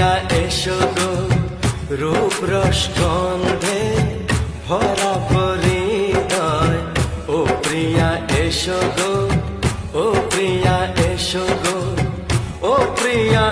প্রিয়া এসো গো, রূপ রস গন্ধে ভরা হৃদয়। ও প্রিয়া এসো গো, ও প্রিয়া এসো গো, ও প্রিয়া